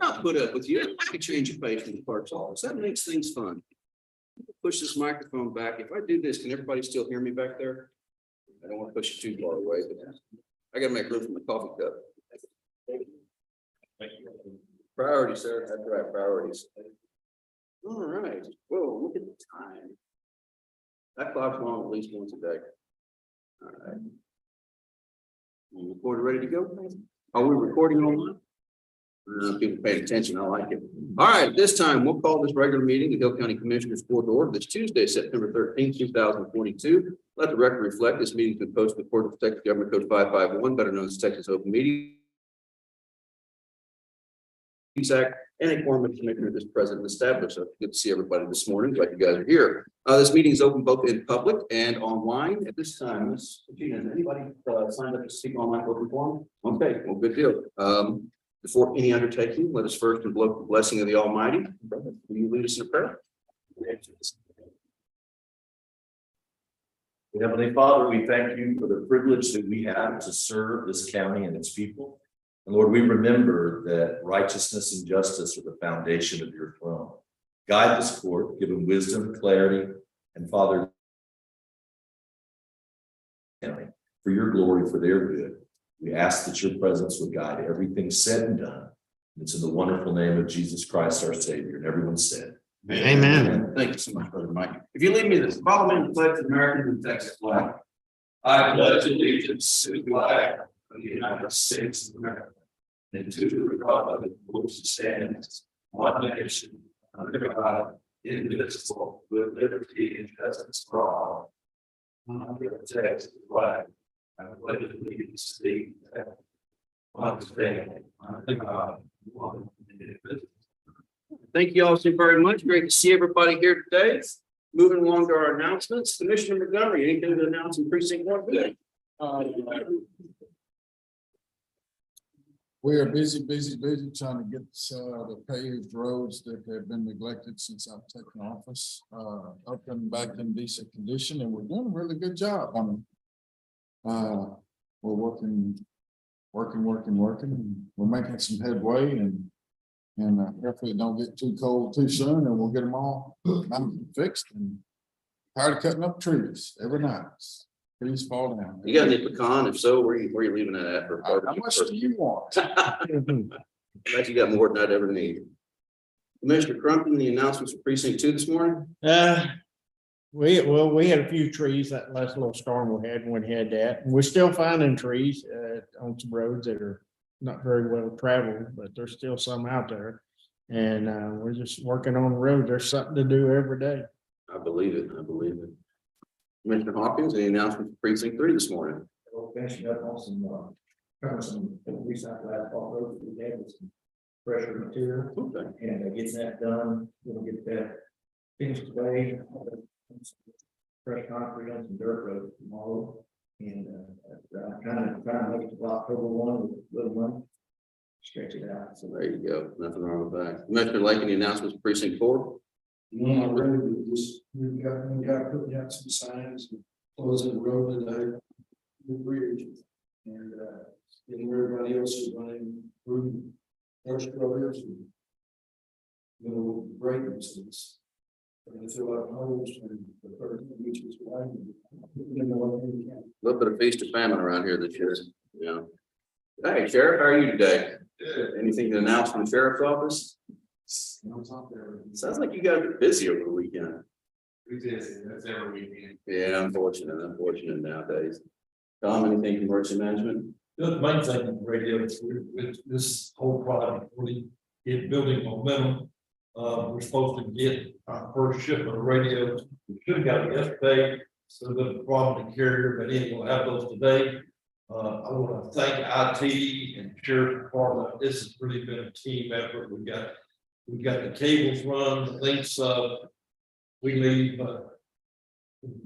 I'll put up with you. I can change your face in the clerk's office. That makes things fun. Push this microphone back. If I do this, can everybody still hear me back there? I don't want to push it too far away, but I gotta make room for my coffee cup. Priorities, sir. That's right, priorities. All right. Whoa, look at the time. That clock's on at least once a day. All right. You recorded, ready to go? Are we recording online? People paying attention. I like it. All right, this time we'll call this regular meeting of Hill County Commissioners Court to order. This Tuesday, September 13th, 2022. Let the record reflect this meeting has been posted in accordance with Texas Government Code 551, better known as Texas Open Meeting Act, and a quorum of commissioners is present and established. So good to see everybody this morning. Glad you guys are here. This meeting is open both in public and online at this time. Ms. Gina, has anybody signed up to speak online open forum? Okay, well, good deal. Before any undertaking, let us first invoke the blessing of the Almighty. Brother, will you lead us in a prayer? Heavenly Father, we thank you for the privilege that we have to serve this county and its people. And Lord, we remember that righteousness and justice are the foundation of your throne. Guide this court, give them wisdom, clarity, and Father, for your glory, for their good. We ask that your presence would guide everything said and done. And it's in the wonderful name of Jesus Christ, our Savior. And everyone said, Amen. Thank you so much, Brother Mike. If you leave me this, follow me in the pledge of American and Texas flag. I pledge allegiance to the flag of the United States of America and to the republic which stands one nation under God, indivisible, with liberty and justice for all. I protect the flag. I pledge allegiance to the one family under God, one indivisible. Thank you all so very much. Great to see everybody here today. Moving along to our announcements. Commissioner Montgomery, anything to announce in precinct 1 today? We are busy trying to get the paved roads that have been neglected since I've taken office up and back in decent condition, and we're doing a really good job on them. We're working. And we're making some headway, and hopefully it don't get too cold too soon, and we'll get them all fixed. And tired of cutting up trees every night. Trees fall down. You got any pecan? If so, where are you leaving that at for How much do you want? I bet you got more than I'd ever need. Commissioner Crumpton, the announcements for precinct 2 this morning. We had a few trees that last little storm we had when we had that. And we're still finding trees on some roads that are not very well traveled, but there's still some out there. And we're just working on the road. There's something to do every day. I believe it. Commissioner Hawkins, any announcements for precinct 3 this morning? We're finishing up on some recycled asphalt roads we had with some pressure material. Okay. And getting that done, we'll get that finished today. Fresh concrete on some dirt roads tomorrow. And trying to make it to October 1 with little money. Stretch it out. So there you go. Nothing wrong with that. Commissioner Lake, any announcements for precinct 4? No, really, we got putting out some signs, closing the road today, the bridge, and getting where everybody else is running through their struggles and breaking things. And fill out holes and the 13 inches wide. A little bit of feast or famine around here this year. Yeah. Hey, Sheriff, how are you today? Anything to announce from the sheriff's office? Sounds like you guys are busy over the weekend. That's every weekend. Yeah, unfortunate nowadays. Tom, anything from emergency management? The main thing in radio is with this whole product, really get building momentum. We're supposed to get our first shipment of radios. We should have got it yesterday, so the problem to carrier, but anyway, we'll have those today. I want to thank IT and Sheriff's Department. This has really been a team effort. We've got the cables run, the links up. We leave.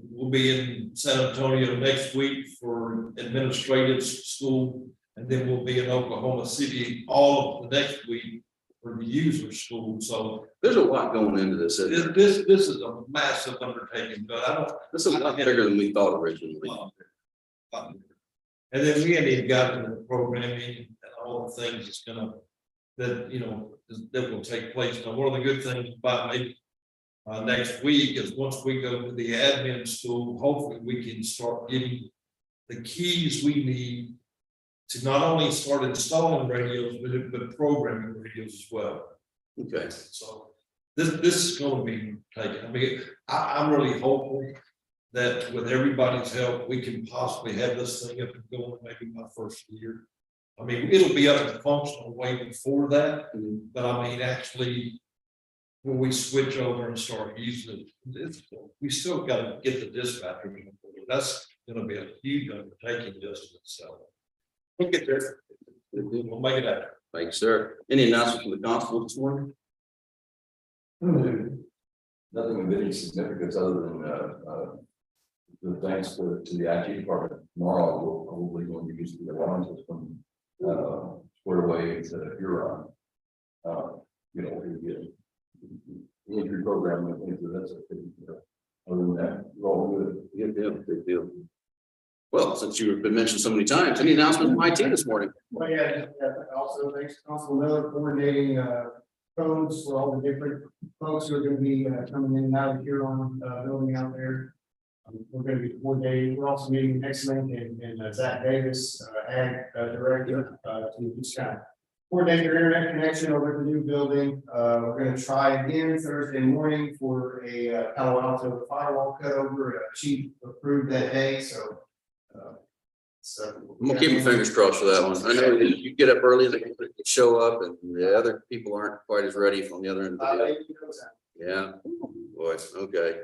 We'll be in San Antonio next week for administrative school, and then we'll be in Oklahoma City all of the next week for the user school. So There's a lot going into this. Isn't there? this is a massive undertaking, but I don't. This is a lot bigger than we thought originally. And then we hadn't even gotten to the programming and all the things that's gonna, that, you know, that will take place. Now, one of the good things about maybe next week is once we go to the admin school, hopefully we can start getting the keys we need to not only start installing radios, but programming radios as well. Okay, So this is gonna be taken. I mean, I'm really hopeful that with everybody's help, we can possibly have this thing up and going maybe my first year. I mean, it'll be up and functional way before that, but I mean, actually, when we switch over and start using it, we still gotta get the dispatcher. That's gonna be a huge undertaking just in itself. We'll get there. We'll make it happen. thank you, sir. Any announcements from the constable this morning? Nothing of any significance other than, the thanks to the IT department. Tomorrow, we'll probably going to use the alarm system, squared away instead of Huron. You know, we get injury program and things of that sort. Other than that, we're all good. Good deal, good deal. Well, since you've been mentioned so many times, any announcements from IT this morning? Well, yeah, also thanks to Council Miller coordinating, codes for all the different folks who are gonna be, coming in and out of here on, building out there. We're gonna be coordinating, we're also meeting next link and Zach Davis, ag director, to just kind of coordinate your internet connection over the new building. We're gonna try again Thursday morning for a Palo Alto firewall cutover. Chief approved that day, so. I'm gonna keep my fingers crossed for that one. I know that you get up early, they can show up and the other people aren't quite as ready from the other end of the deal. Yeah, boy, okay.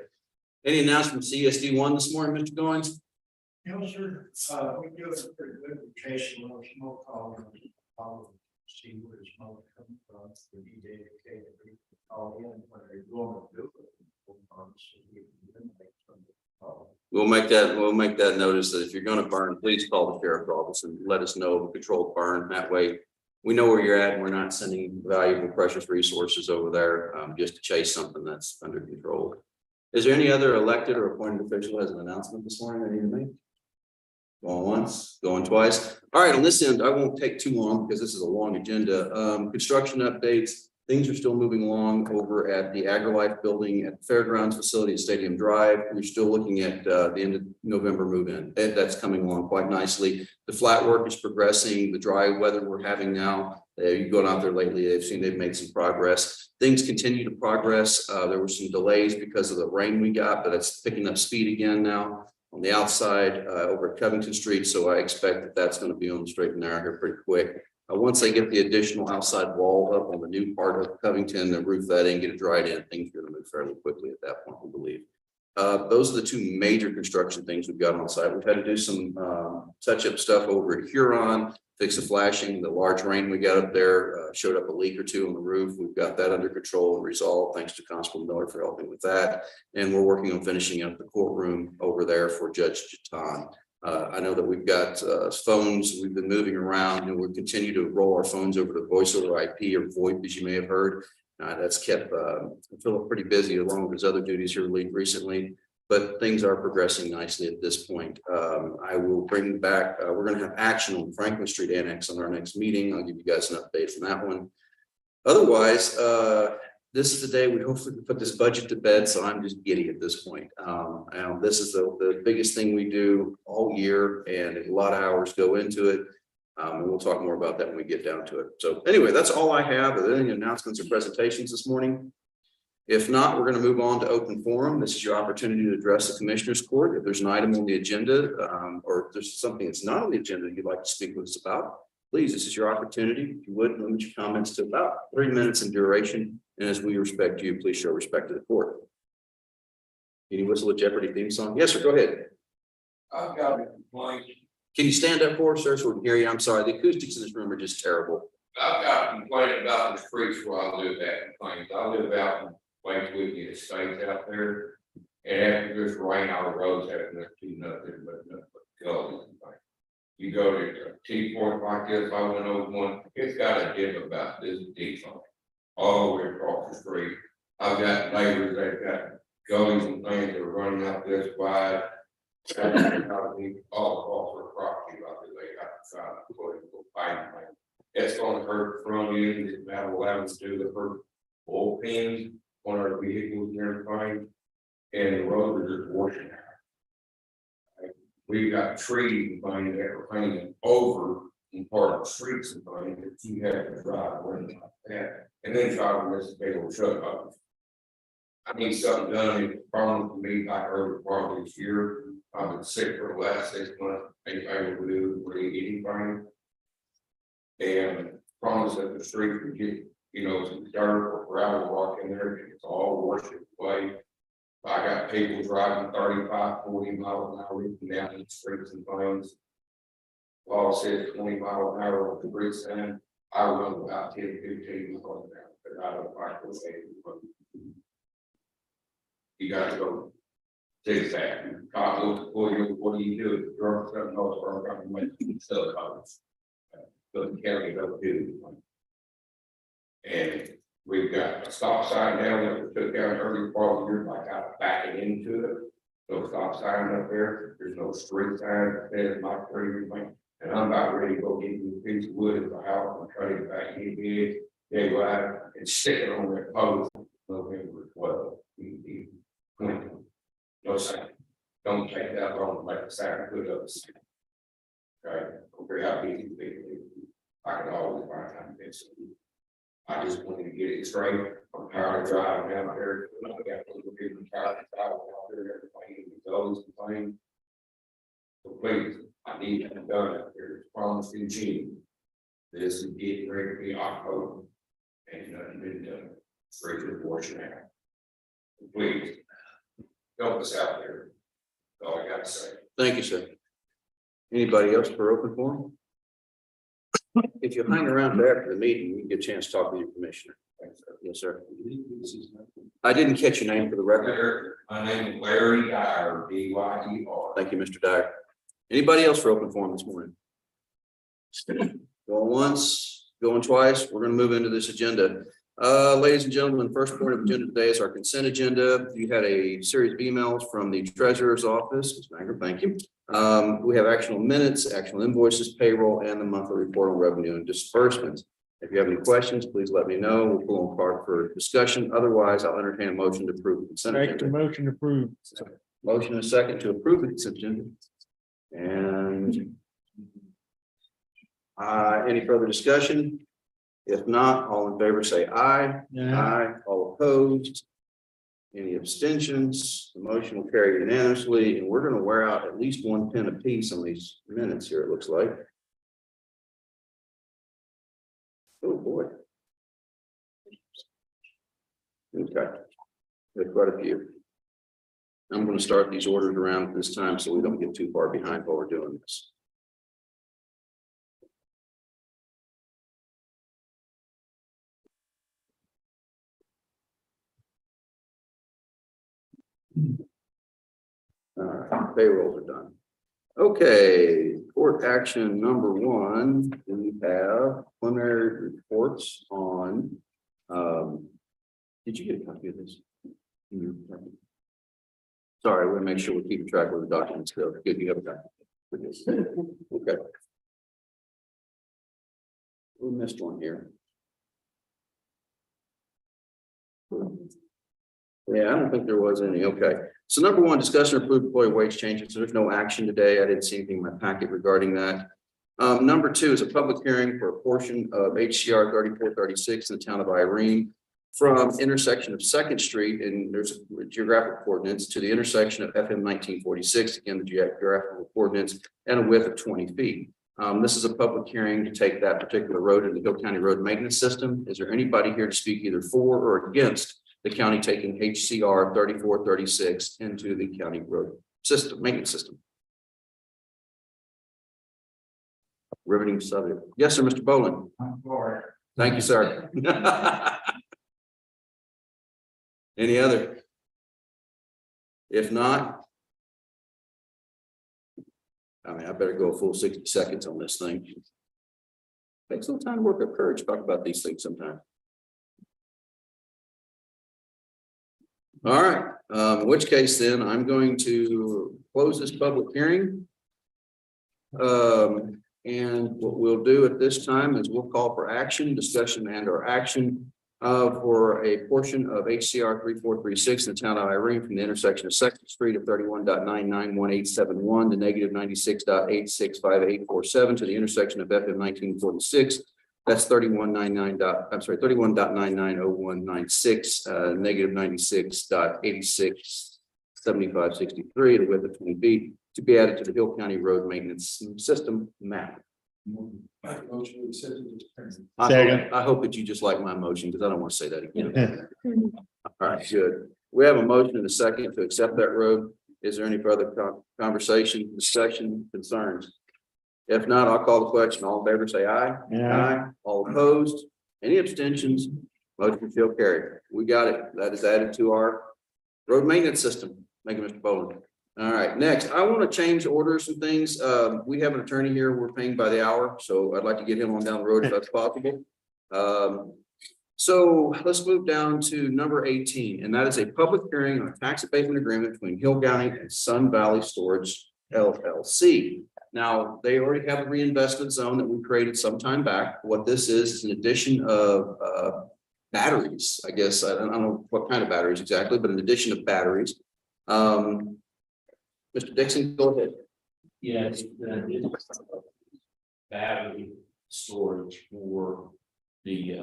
Any announcement from CSD one this morning, Mr. Goins? No, sir. We do a pretty good rotation on smoke column. See where the smoke comes from, the DJ call in when they're going to do it. We'll make that notice that if you're gonna burn, please call the sheriff's office and let us know of a controlled burn. That way we know where you're at and we're not sending valuable, precious resources over there, just to chase something that's under control. Is there any other elected or appointed official has an announcement this morning I need to make? Going once, going twice. All right, on this end, I won't take too long because this is a long agenda. Construction updates. Things are still moving along over at the AgriLife building at the Fairgrounds facility at Stadium Drive. We're still looking at the end of November move-in. That's coming along quite nicely. The flat work is progressing. The dry weather we're having now, you've gone out there lately, they've made some progress. Things continue to progress. There were some delays because of the rain we got, but it's picking up speed again now on the outside over at Covington Street. So I expect that that's going to be on the straight and narrow here pretty quick. Once they get the additional outside wall up on the new part of Covington, the roof that in, get it dried in, things are going to move fairly quickly at that point, we believe. Those are the two major construction things we've got on site. We've had to do some touch-up stuff over at Huron, fix the flashing. The large rain we got up there showed up a leak or two on the roof. We've got that under control and resolved, thanks to Constable Miller for helping with that. And we're working on finishing up the courtroom over there for Judge Jatan. I know that we've got phones we've been moving around, and we'll continue to roll our phones over to voice over IP or VoIP, as you may have heard. That's kept Philip pretty busy along with his other duties here recently, but things are progressing nicely at this point. I will bring back, we're going to have action on Franklin Street Annex on our next meeting. I'll give you guys an update from that one. Otherwise, this is the day we hopefully can put this budget to bed, so I'm just giddy at this point. This is the biggest thing we do all year, and a lot of hours go into it. And we'll talk more about that when we get down to it. So anyway, that's all I have. Are there any announcements or presentations this morning? If not, we're going to move on to open forum. This is your opportunity to address the Commissioners Court. If there's an item on the agenda, or if there's something that's not on the agenda you'd like to speak with us about, please, this is your opportunity. If you would, limit your comments to about 3 minutes in duration. And as we respect you, please show respect to the court. Can you whistle a Jeopardy theme song? Yes, sir, go ahead. I've got a complaint. Can you stand up for us, sir, so we can hear you? I'm sorry, the acoustics in this room are just terrible. I've got a complaint about the streets where I live at complaints. I live out in Wake Whitney Estates out there. And after this rain, our roads have nothing but gullies. You go to a T-point like this, I went over one, it's got a dip about this deep on it, all the way across the street. I've got neighbors that got gullies and things that are running out this wide. All across their property, like they got to try to put it, find It's gonna hurt front end, it's about allowed to do the first oil pins on our vehicles and everything. And the road is just washing out. We got trees and things that are hanging over in part of the streets and things that you have to drive around like that. And then driving this big old truck up. I need something done, it's promised to me like early part of this year. I've been sick for the last 6 months, ain't able to do really anything. And promise that the street would get, some dirt or gravel rock in there, and it's all washed away. I got people driving 35, 40 miles an hour down the streets and things. Law says 20 miles an hour on the grid stand. I run about 10, 15 miles an hour, but I don't like those things. You gotta go zigzag. What do you do? Drunk something else, or I'm going to sell cars. But the county don't do. And we've got a stop sign down that we took down early part of the year, like I backing into it. No stop sign up there. There's no street sign that says my street or anything. And I'm about ready to go get you a piece of wood at the house and try to get back in big. They go out and stick it on that post. November 12, 2020. No sign. Don't take that long to make the sign put up. Okay, okay, how big you think I can always find time to fix it. I just wanted to get it straight. I'm tired of driving down there. I got people tired of driving out there, everything, it's always complaining. So please, I need that done out there. It's promised in June. This is getting ready to be October. And nothing been done. Straight to the washing out. Please, help us out there. That's all I got to say. Thank you, sir. Anybody else for open forum? If you hang around after the meeting, you can get a chance to talk with your commissioner. Yes, sir. I didn't catch your name for the record. My name is Larry Dyer, D-Y-E-R. Thank you, Mr. Dyer. Anybody else for open forum this morning? Going once, going twice, we're gonna move into this agenda. Ladies and gentlemen, first point of agenda today is our consent agenda. You had a series of emails from the treasurer's office. Ms. Manger, thank you. We have actual minutes, actual invoices, payroll, and the monthly report on revenue and disbursements. If you have any questions, please let me know. We'll pull them apart for discussion. Otherwise, I'll entertain a motion to approve the consent Make the agenda. motion approved. Motion and a second to approve the consent agenda. And any further discussion? If not, all in favor say aye. Yeah. Aye. All opposed? Any abstentions? The motion will carry unanimously, and we're going to wear out at least one pen apiece on these minutes here, it looks like. Oh, boy. Okay. There's quite a few. I'm going to start these orders around this time so we don't get too far behind while we're doing this. Payrolls are done. Okay, court action number one, we have preliminary reports on, did you get a copy of this? Sorry, we'll make sure we're keeping track of the documents. Good, you have a copy. Okay. We missed one here. Yeah, I don't think there was any. Okay. So number one, discussion of approved employee wage changes. So there's no action today. I didn't see anything in my packet regarding that. Number two is a public hearing for a portion of HCR 3436 in the town of Irene from intersection of Second Street, and there's geographic coordinates to the intersection of FM 1946, again, the geographical coordinates, and a width of 20 feet. This is a public hearing to take that particular road in the Hill County Road Maintenance System. Is there anybody here to speak either for or against the county taking HCR 3436 into the county road system, maintenance system? Riveting subject. Yes, sir, Mr. Bowling. I'm for it. Thank you, sir. Any other? If not, I mean, I better go a full 60 seconds on this thing. Takes a little time to work up courage, talk about these things sometimes. All right, in which case then I'm going to close this public hearing. And what we'll do at this time is we'll call for action, discussion and or action for a portion of HCR 3436 in the town of Irene from the intersection of Second Street of 31.991871 to negative 96.865847 to the intersection of FM 1946. That's 31.990196, negative 96.867563 at a width of 20 feet to be added to the Hill County Road Maintenance System map. Motion accepted. I hope that you just like my motion because I don't want to say that again. All right, good. We have a motion and a second to accept that road. Is there any further conversation, discussion, concerns? If not, I'll call the question. All in favor, say aye. Aye. All opposed? Any abstentions? Motion shall carry. We got it. That is added to our road maintenance system. Thank you, Mr. Boland. All right, next, I want to change orders and things. We have an attorney here. We're paying by the hour, so I'd like to get him on down the road if that's possible. So let's move down to number 18, and that is a public hearing on a tax abatement agreement between Hill County and Sun Valley Storage LLC. Now, they already have a reinvestment zone that we created some time back. What this is an addition of batteries, I guess. I don't know what kind of batteries exactly, but an addition of batteries. Mr. Dixon, go ahead. Yes, battery storage for the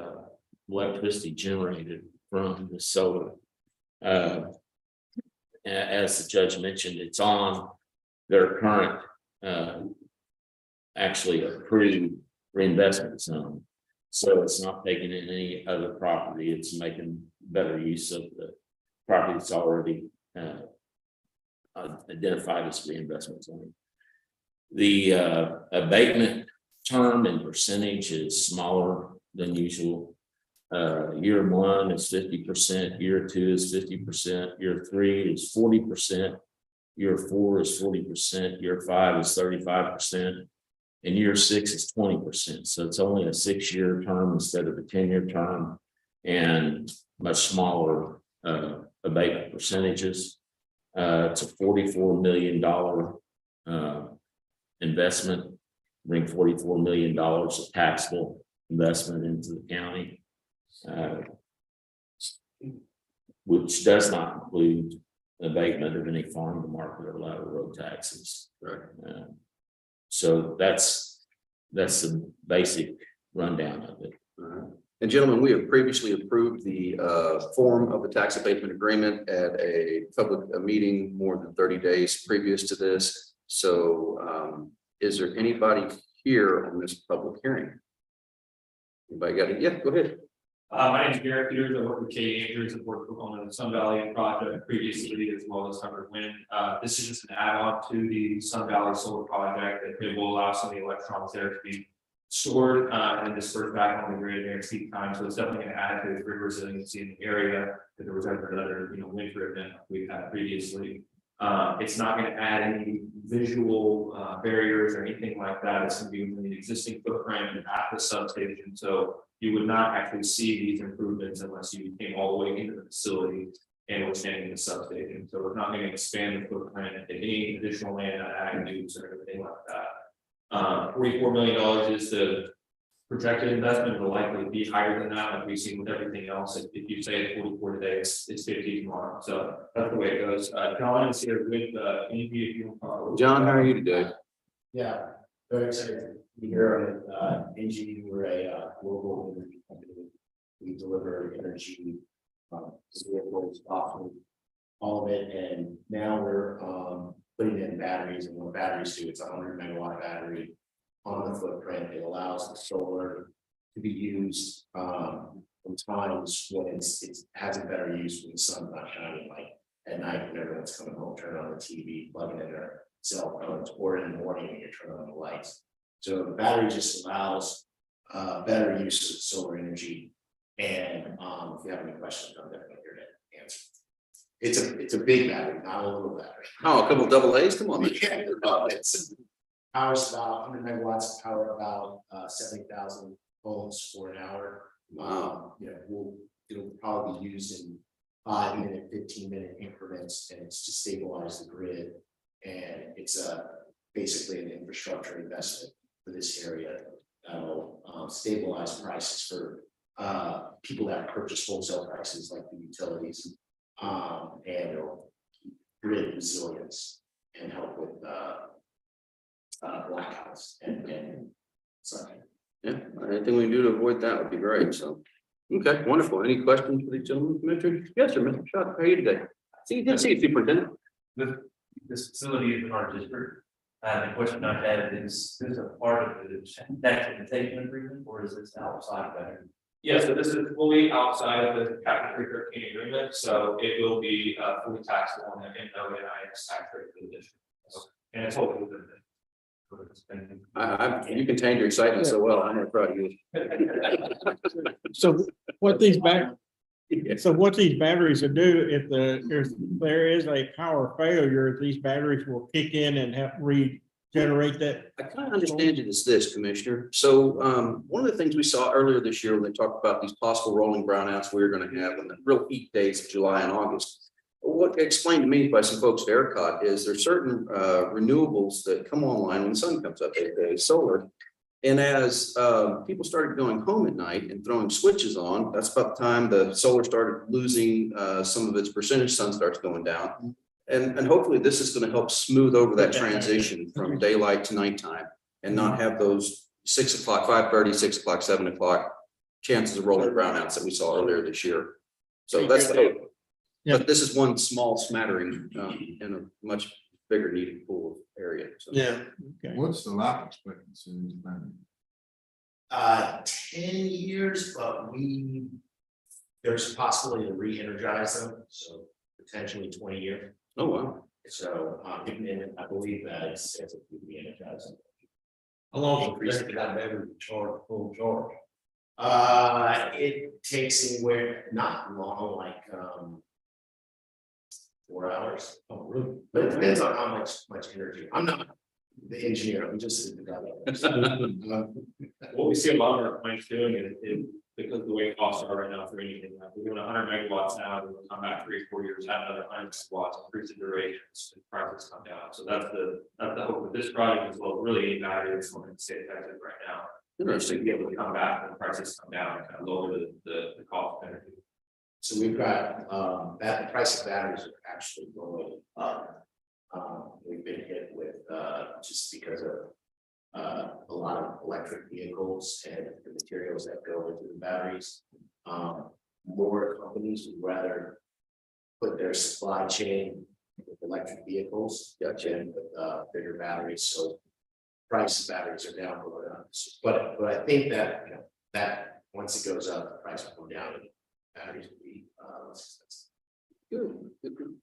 electricity generated from the solar. As the judge mentioned, it's on their current actually approved reinvestment zone. So it's not taking in any other property, it's making better use of the property that's already identified as reinvestment zone. The abatement term and percentage is smaller than usual. Year one is 50%, year two is 50%, year three is 40%, year four is 40%, year five is 35%, and year six is 20%. So it's only a 6-year term instead of a 10-year term, and much smaller abatement percentages. It's a $44 million investment, bring $44 million of taxable investment into the county, which does not include abatement of any farm to market or lateral road taxes. Right. So that's the basic rundown of it. And gentlemen, we have previously approved the form of the tax abatement agreement at a public meeting more than 30 days previous to this. So is there anybody here on this public hearing? Anybody got it? Yeah, go ahead. My name is Garrett Peters. I work with Katie Andrews and worked on the Sun Valley project previously, as well as Hubbard Wind. This is just an add-on to the Sun Valley solar project that will allow some of the electrons there to be stored and dispersed back on the grid during peak time. So it's definitely going to add to the grid resiliency in the area if there was ever another, winter event we've had previously. It's not going to add any visual barriers or anything like that. It's going to be within the existing footprint and at the substation. So you would not actually see these improvements unless you came all the way into the facility and were standing in the substation. So it's not going to expand the footprint at any additional land on ag use or anything like that. $44 million is the projected investment. Will likely be higher than that, like we've seen with everything else. If you say it's 44 today, it's 50 tomorrow. So that's the way it goes. John is here with John, how are you today? Yeah, very excited to be here with NG. We're a global energy company. We deliver energy vehicles, often all of it, and now we're putting in batteries. And what batteries do, it's a 100-megawatt battery on the footprint. It allows the solar to be used in times when it has a better use when the sun's not shining, like at night when everyone's coming home, turn on the TV, plugging in their cell phones, or in the morning when you're turning on the lights. So the battery just allows better use of solar energy. And if you have any questions, I'm definitely here to answer. It's a big battery, not a little battery. Oh, a couple double A's, come on. Man. It's powers about 100 megawatts, power about 70,000 volts for an hour. Wow. It'll probably be used in 5-minute, 15-minute increments, and it's to stabilize the grid. And it's basically an infrastructure investment for this area. That'll stabilize prices for people that purchase wholesale prices like the utilities. And it'll keep grid resilience and help with blackouts and such. Yeah, anything we can do to avoid that would be great, so. Okay, wonderful. Any questions for these gentlemen, Commissioner? Yes, sir, Mr. Shaw, how are you today? See, you did see it, Superintendent. This facility is in our district. The question I had is this a part of the documentation agreement or is this outside of that? Yeah, so this is fully outside of the Captain Creek Hurricane Agreement, so it will be fully taxable on the no NIS tax rate for the district. And it's totally within it. You contained your excitement so well. I'm really proud of you. So what these batteries will do, if there is a power failure, these batteries will kick in and help regenerate that. I kind of understand it as this, Commissioner. So one of the things we saw earlier this year when they talked about these possible rolling brownouts we were going to have in the real peak days of July and August. What explained to me by some folks at ERCOT is there's certain renewables that come online when the sun comes up, aka solar. And as people started going home at night and throwing switches on, that's about the time the solar started losing some of its percentage, sun starts going down. And hopefully this is going to help smooth over that transition from daylight to nighttime and not have those 6 o'clock, 5:30, 6 o'clock, 7 o'clock chances of rolling brownouts that we saw earlier this year. So that's the hope. Yeah. But this is one small smattering in a much bigger needed pool of area. So. Yeah. Okay. What's the life expectancy of these batteries? 10 years, but there's a possibility to re-energize them, so potentially 20 years. Oh, wow. So, and I believe that it's re-energize them. How long does it take that battery to charge, full charge? It takes anywhere, not long, like 4 hours. Oh, really? But it depends on how much energy. I'm not the engineer, I'm just the developer. What we see a lot of our clients doing is because of the way costs are right now for anything, like we're doing 100 megawatts now, we'll come back 3 or 4 years, have another 100 megawatts, increase the durations, and prices come down. So that's the hope with this project as well. Really any battery that's going to stay effective right now. Interesting. To be able to come back when prices come down and kind of lower the cost of energy. So we've got the price of batteries are actually going up. We've been hit with just because of a lot of electric vehicles and the materials that go into the batteries. More companies would rather put their supply chain with electric vehicles, and with bigger batteries. So price of batteries are down, but I think that that once it goes up, the price will go down and batteries will be less expensive. Good.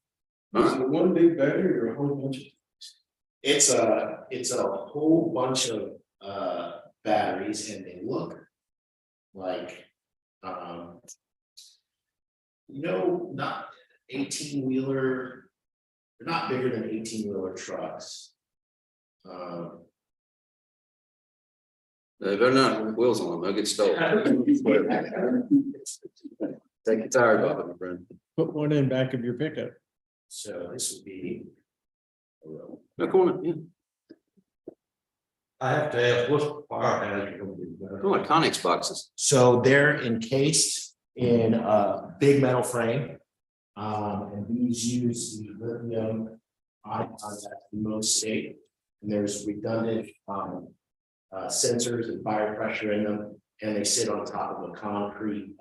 Is it one big battery or a whole bunch of? It's a whole bunch of batteries, and they look like not 18-wheeler. They're not bigger than 18-wheeler trucks. They better not with wheels on them. They'll get stolen. Take your tires off it, my friend. Put one in back of your pickup. So this would be. No, come on, yeah. I have to ask, what's the fire hazard gonna be? They're like Conex boxes. So they're encased in a big metal frame. And these use the lithium ion that's in most state. And there's redundant sensors and fire pressure in them, and they sit on top of a concrete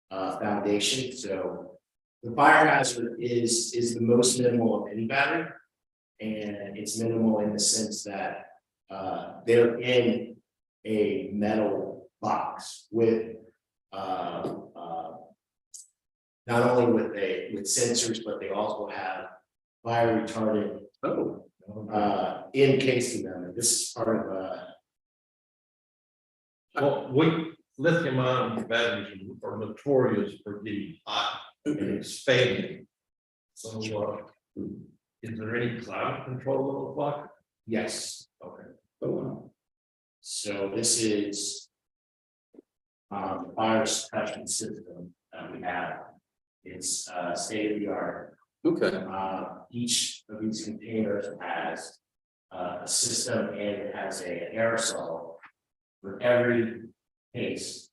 foundation. So the fire hazard is the most minimal of any battery. And it's minimal in the sense that they're in a metal box with not only with sensors, but they also have fire retardant encased in them. And this is part of Well, lithium ion batteries are notorious for getting hot and expanding. So, is there any cloud control of the clock? yes. Okay. Oh, wow. So this is the fire suppression system that we have. It's state of the art. Okay. Each of these containers has a system and it has an aerosol for every case.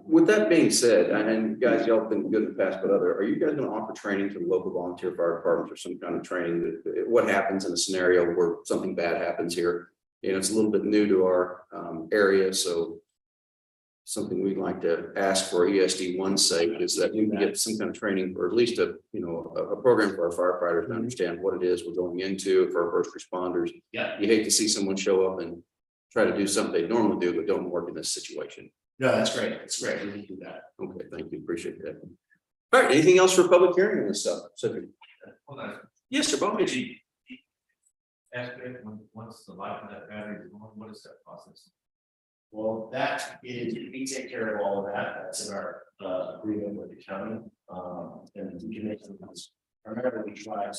With that being said, and guys, y'all have been good in the past, but are you guys gonna offer training to the local volunteer fire departments or some kind of training that, what happens in a scenario where something bad happens here? You know, it's a little bit new to our area, so something we'd like to ask for ESD1's sake is that we can get some kind of training, or at least a program for our firefighters to understand what it is we're going into for our first responders. Yeah. You hate to see someone show up and try to do something they normally do, but don't work in this situation. No, that's great. That's great. We can do that. Okay, thank you. Appreciate that. All right, anything else for public hearing on this stuff? Hold on. Yes, sir, Bob. Aspect, once the life of that battery is gone, what is that process? Well, that is, we take care of all of that. That's in our agreement with the county. And we can make some, primarily we try to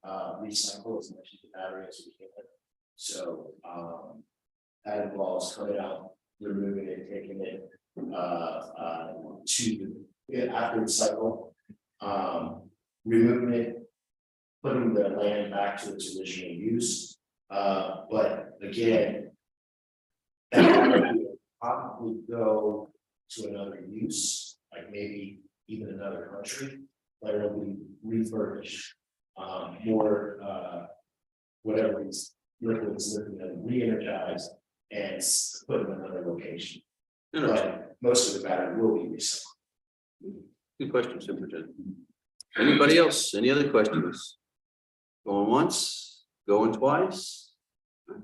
recycle as much of the battery as we can. So that involves cutting out, removing it, taking it after the cycle, removing it, putting the land back to its original use. But again, that will probably go to another use, like maybe even another country, but it'll be refurbished, more whatever these liquids looking at, re-energized and put in another location. But most of the battery will be recycled. Good question, Superintendent. Anybody else? Any other questions? Going once, going twice?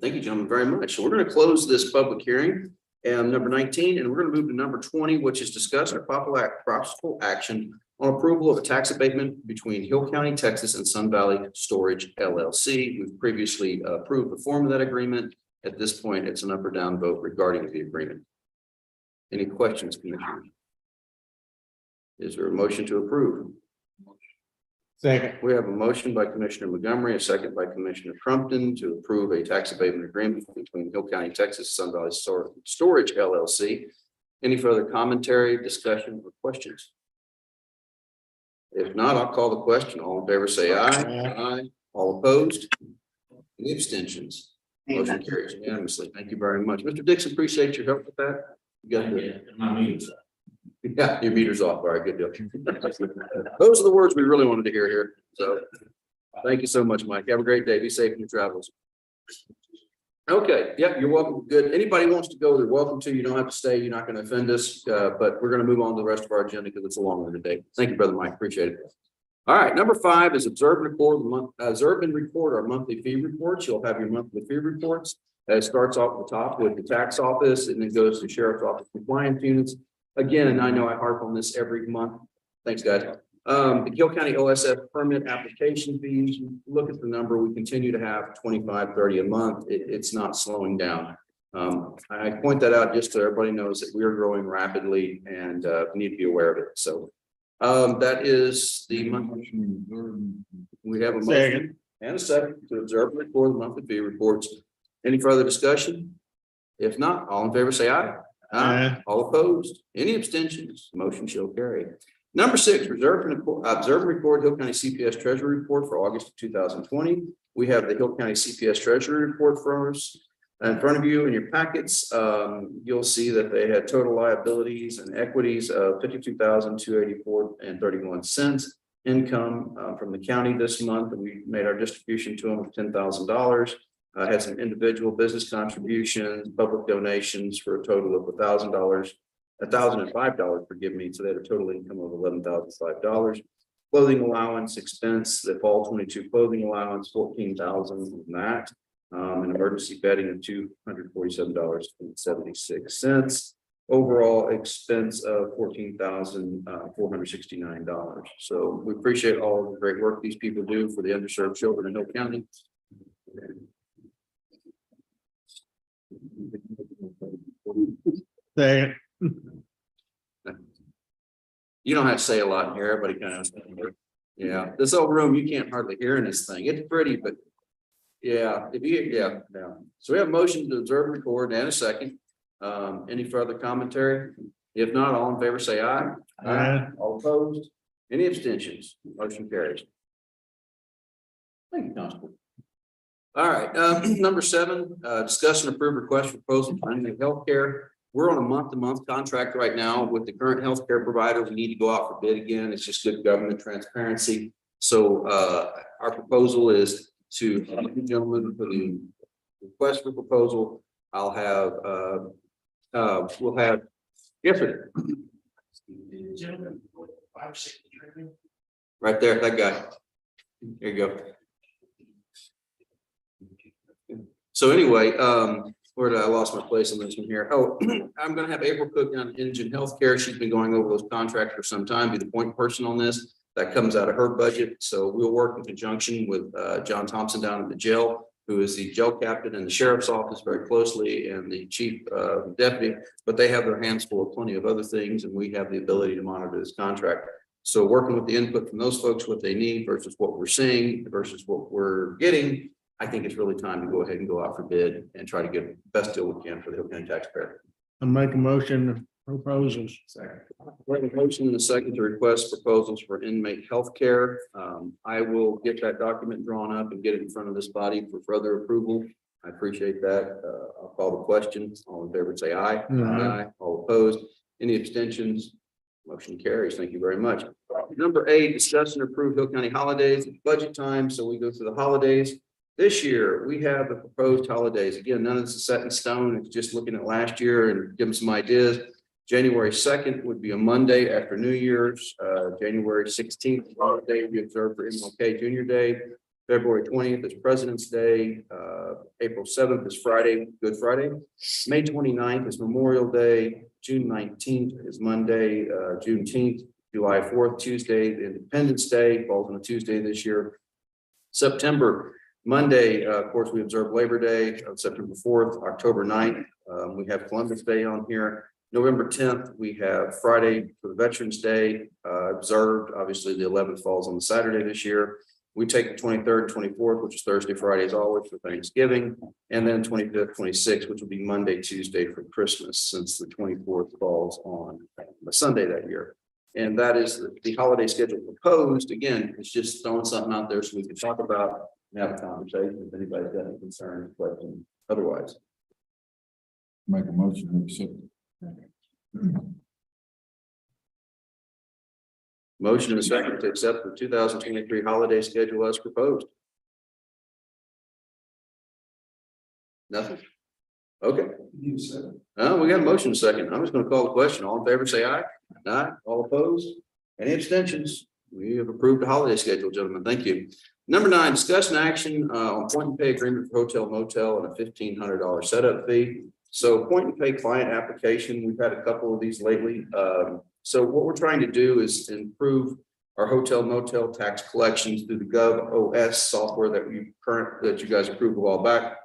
Thank you, gentlemen, very much. So we're going to close this public hearing and number 19, and we're going to move to number 20, which is discuss our possible action on approval of a tax abatement between Hill County, Texas and Sun Valley Storage LLC. We've previously approved the form of that agreement. At this point, it's an up or down vote regarding the agreement. Any questions, Commissioner? Is there a motion to approve? Second. We have a motion by Commissioner Montgomery, a second by Commissioner Crumpton to approve a tax abatement agreement between Hill County, Texas, Sun Valley Storage LLC. Any further commentary, discussion, or questions? If not, I'll call the question. All in favor, say aye. Aye. All opposed? Any abstentions? Motion carries unanimously. Thank you very much. Mr. Dixon, appreciate your help with that. You got the, My meeting's up. yeah, your meter's off. All right, good deal. Those are the words we really wanted to hear here. So thank you so much, Mike. Have a great day. Be safe in your travels. Okay, yep, you're welcome. Good. Anybody wants to go, they're welcome to. You don't have to stay. You're not going to offend us, but we're going to move on to the rest of our agenda because it's a long one today. Thank you, Brother Mike. Appreciate it. All right, number 5 is observe and record our monthly fee reports. You'll have your monthly fee reports. It starts off at the top with the tax office and then goes to sheriff's office compliance units. Again, and I know I harp on this every month. Thanks, guys. The Hill County OSF permit application fees, look at the number. We continue to have 25, 30 a month. It's not slowing down. I point that out just so everybody knows that we're growing rapidly and we need to be aware of it. So that is the monthly. We have a motion and a second to observe and record the monthly fee reports. Any further discussion? If not, all in favor, say aye. Aye. All opposed? Any abstentions? Motion shall carry. Number 6, observe and record Hill County CPS Treasury Report for August of 2020. We have the Hill County CPS Treasury Report for us in front of you in your packets. You'll see that they had total liabilities and equities of $52,284.31. Income from the county this month, and we made our distribution to them of $10,000. Had some individual business contributions, public donations for a total of $1,005, forgive me. So they had a total income of $11,005. Clothing allowance expense, the fall 22 clothing allowance, $14,000 from that. An emergency bedding of $247.76. Overall expense of $14,469. So we appreciate all of the great work these people do for the underserved children in Hill County. Second. You don't have to say a lot in here, everybody kind of. Yeah, this old room, you can't hardly hear in this thing. It's pretty, but yeah, yeah. So we have a motion to observe and record and a second. Any further commentary? If not, all in favor, say aye. Aye. All opposed? Any abstentions? Motion carries. Thank you, Constable. All right, number 7, discuss and approve request for proposal for Inmate Healthcare. We're on a month-to-month contract right now with the current healthcare provider. We need to go out for bid again. It's just good government transparency. So our proposal is to, gentlemen, for the request for proposal. I'll have, we'll have, yes, sir. Right there, that guy. There you go. So anyway, where did I lost my place in this one here? Oh, I'm gonna have April Cook down at Engine Healthcare. She's been going over those contracts for some time, be the point person on this. That comes out of her budget. So we'll work in conjunction with John Thompson down at the jail, who is the jail captain in the sheriff's office very closely, and the chief deputy, but they have their hands full of plenty of other things, and we have the ability to monitor this contract. So working with the input from those folks, what they need versus what we're seeing versus what we're getting, I think it's really time to go ahead and go out for bid and try to get the best deal we can for the Hill County taxpayer. I make a motion proposals. Second. We have a motion and a second to request proposals for inmate healthcare. I will get that document drawn up and get it in front of this body for further approval. I appreciate that. I'll call the question. All in favor, say aye. Aye. All opposed. Any abstentions? Motion carries. Thank you very much. Number 8, discuss and approve Hill County holidays. It's budget time, so we go through the holidays. This year, we have the proposed holidays. Again, none of this is set in stone. It's just looking at last year and giving some ideas. January 2nd would be a Monday after New Year's. January 16th, holiday we observe for MLK Junior Day. February 20th is President's Day. April 7th is Friday, Good Friday. May 29th is Memorial Day. June 19th is Monday. Juneteenth, July 4th, Tuesday, Independence Day falls on a Tuesday this year. September, Monday, of course, we observe Labor Day on September 4th, October 9th. We have Columbus Day on here. November 10th, we have Friday for the Veterans Day observed. Obviously, the 11th falls on the Saturday this year. We take the 23rd, 24th, which is Thursday, Friday as always for Thanksgiving, and then 25th, 26th, which will be Monday, Tuesday for Christmas, since the 24th falls on a Sunday that year. And that is the holiday schedule proposed. Again, it's just throwing something out there so we can talk about and have a conversation if anybody's got any concerns, questions, otherwise. Make a motion to accept. Motion and a second to accept the 2023 holiday schedule as proposed. Nothing. Okay. You said. We got a motion and a second. I'm just going to call the question. All in favor, say aye. Aye. All opposed? Any abstentions? We have approved the holiday schedule, gentlemen. Thank you. Number 9, discuss an action on point and pay agreement for hotel motel and a $1,500 setup fee. So point and pay client application, we've had a couple of these lately. So what we're trying to do is improve our hotel motel tax collections through the GovOS software that you guys approved a while back.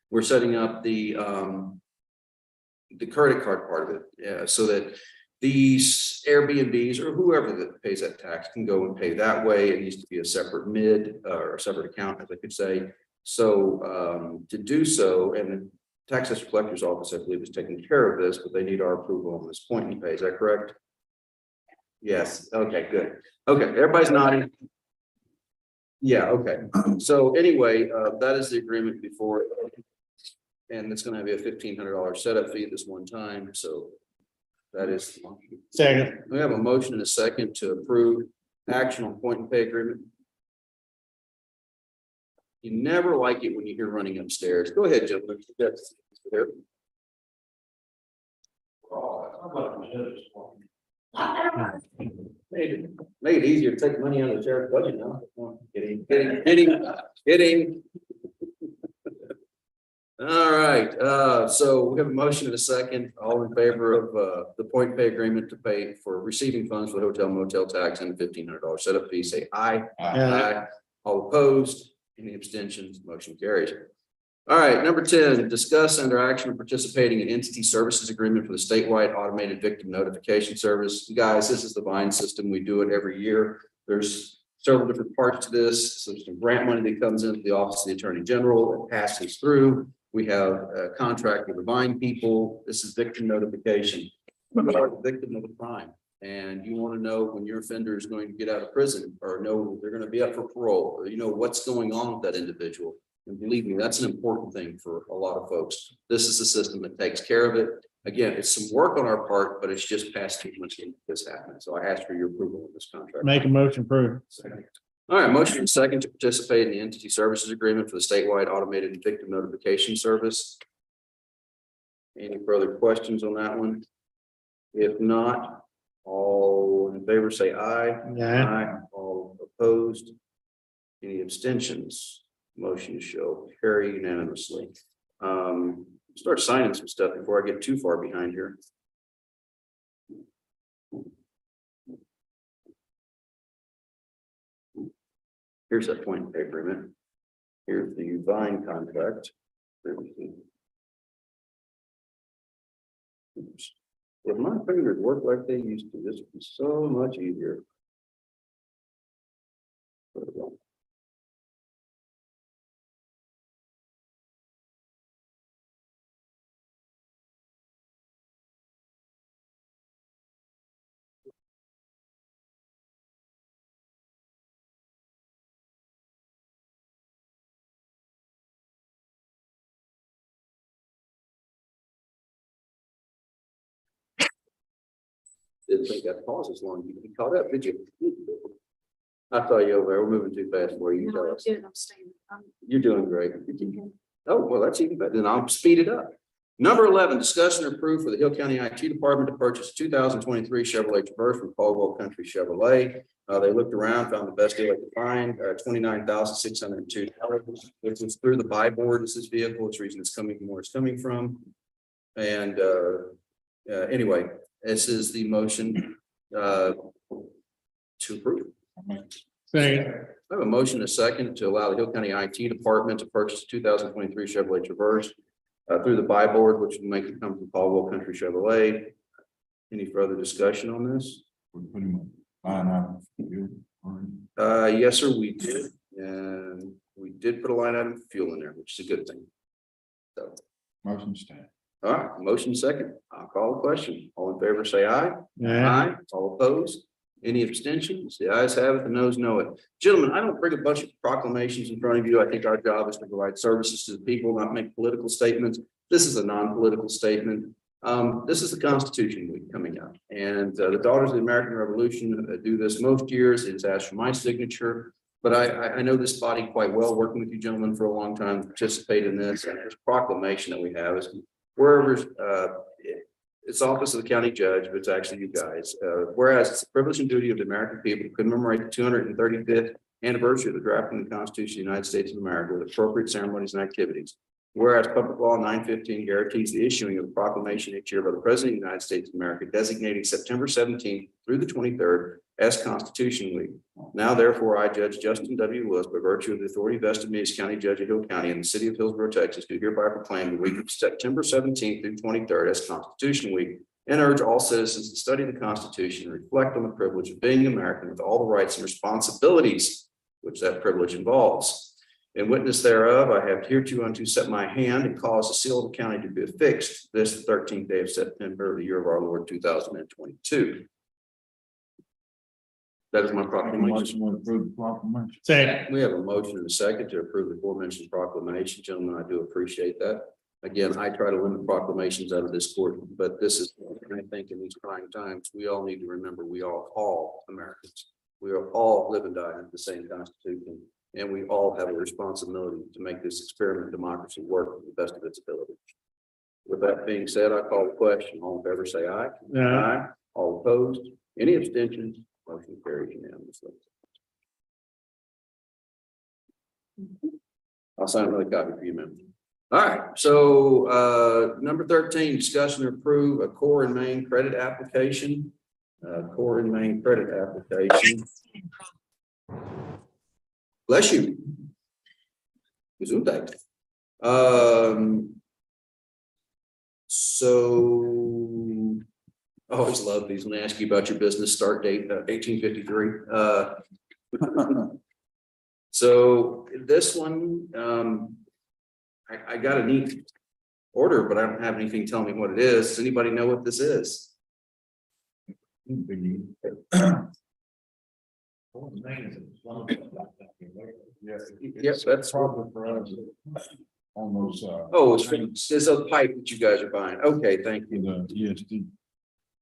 We're setting up the credit card part of it, so that these Airbnbs or whoever that pays that tax can go and pay that way. It needs to be a separate or a separate account, as I could say. So to do so, and the Tax Assessor Collector's Office, I believe, is taking care of this, but they need our approval on this point and pay. Is that correct? Yes. Okay, good. Okay, everybody's nodding. Yeah, okay. So anyway, that is the agreement before. And it's going to be a $1,500 setup fee this one time. So that is. Second. We have a motion and a second to approve action on point and pay agreement. You never like it when you hear running upstairs. Go ahead, gentlemen. Yes. Made it easier to take money out of the sheriff's budget now. Kidding. All right, so we have a motion and a second. All in favor of the point and pay agreement to pay for receiving funds for the hotel motel tax and $1,500 setup fee, say aye. Aye. All opposed? Any abstentions? Motion carries. All right, number 10, discuss under action of participating in entity services agreement for the statewide automated victim notification service. You guys, this is the Vine system. We do it every year. There's several different parts to this. So some grant money that comes into the Office of the Attorney General. It passes through. We have a contract with the Vine people. This is victim notification. We are the victim of a crime. and you want to know when your offender is going to get out of prison, or know they're going to be up for parole, or you know what's going on with that individual. And believe me, that's an important thing for a lot of folks. This is a system that takes care of it. Again, it's some work on our part, but it's just past 2 months since this happened. So I ask for your approval of this contract. Make a motion approved. All right, motion and second to participate in the entity services agreement for the statewide automated victim notification service. Any further questions on that one? If not, all in favor say aye. Yeah. All opposed? Any abstentions? Motion shall carry unanimously. Start signing some stuff before I get too far behind here. Here's that point of agreement. Here's the Vine contract. If my fingers work like they used to, this would be so much easier. There we go. Didn't think that pause as long. You caught up, did you? I saw you over there. We're moving too fast for you. Tell us. You're doing great. Oh, well, that's even better. Then I'll speed it up. Number 11, discussion and approve for the Hill County IT Department to purchase 2023 Chevrolet Traverse from Caldwell Country Chevrolet. They looked around, found the best deal they could find, $29,602, which was through the buy board. This is vehicle. It's the reason it's coming from where it's coming from. And anyway, this is the motion to approve. Second. I have a motion and a second to allow the Hill County IT Department to purchase 2023 Chevrolet Traverse through the buy board, which will make it come from Caldwell Country Chevrolet. Any further discussion on this? Yes, sir, we did. And we did put a line item for fuel in there, which is a good thing. So, Motion stand. all right, motion second. I'll call the question. All in favor, say aye. Yeah. Aye. All opposed? Any abstentions? The ayes have it, the noes know it. Gentlemen, I don't bring a bunch of proclamations in front of you. I think our job is to provide services to the people, not make political statements. This is a non-political statement. This is the Constitution Week coming up, and the Daughters of the American Revolution do this most years. It is asked for my signature, but I know this body quite well, working with you gentlemen for a long time, participate in this. And this proclamation that we have is wherever it's office of the county judge, but it's actually you guys. Whereas it's the privilege and duty of the American people to commemorate the 235th anniversary of the drafting of the Constitution of the United States of America with appropriate ceremonies and activities. Whereas Public Law 915 guarantees the issuing of a proclamation each year by the President of the United States of America designating September 17th through the 23rd as Constitution Week. Now, therefore, I, Judge Justin W. Lewis, by virtue of the authority vested in me as County Judge of Hill County and the City of Hillsborough, Texas, do hereby proclaim the week of September 17th through 23rd as Constitution Week, and urge all citizens to study the Constitution and reflect on the privilege of being American with all the rights and responsibilities which that privilege involves. In witness thereof, I have hereunto set my hand and caused the seal of the county to be affixed this 13th day of September, the year of our Lord 2022. That is my proclamation. Motion to approve the proclamation. Second. We have a motion and a second to approve the aforementioned proclamation. Gentlemen, I do appreciate that. Again, I try to limit proclamations out of this court, but this is, I think in these trying times, we all need to remember we are all Americans. We are all live and die under the same Constitution. And we all have a responsibility to make this experiment democracy work to the best of its ability. With that being said, I call the question. All in favor, say aye. Aye. All opposed? Any abstentions? Motion carries unanimously. I'll sign another copy for you, ma'am. All right, so number 13, discuss and approve a Core and Main credit application. Core and Main credit application. Bless you. Gesundheit. So I always love these when they ask you about your business start date, 1853. So this one, I got a neat order, but I don't have anything telling me what it is. Does anybody know what this is? Yes, that's. Problem for us. On those, Oh, it's a pipe that you guys are buying. Okay, thank you. the ESD.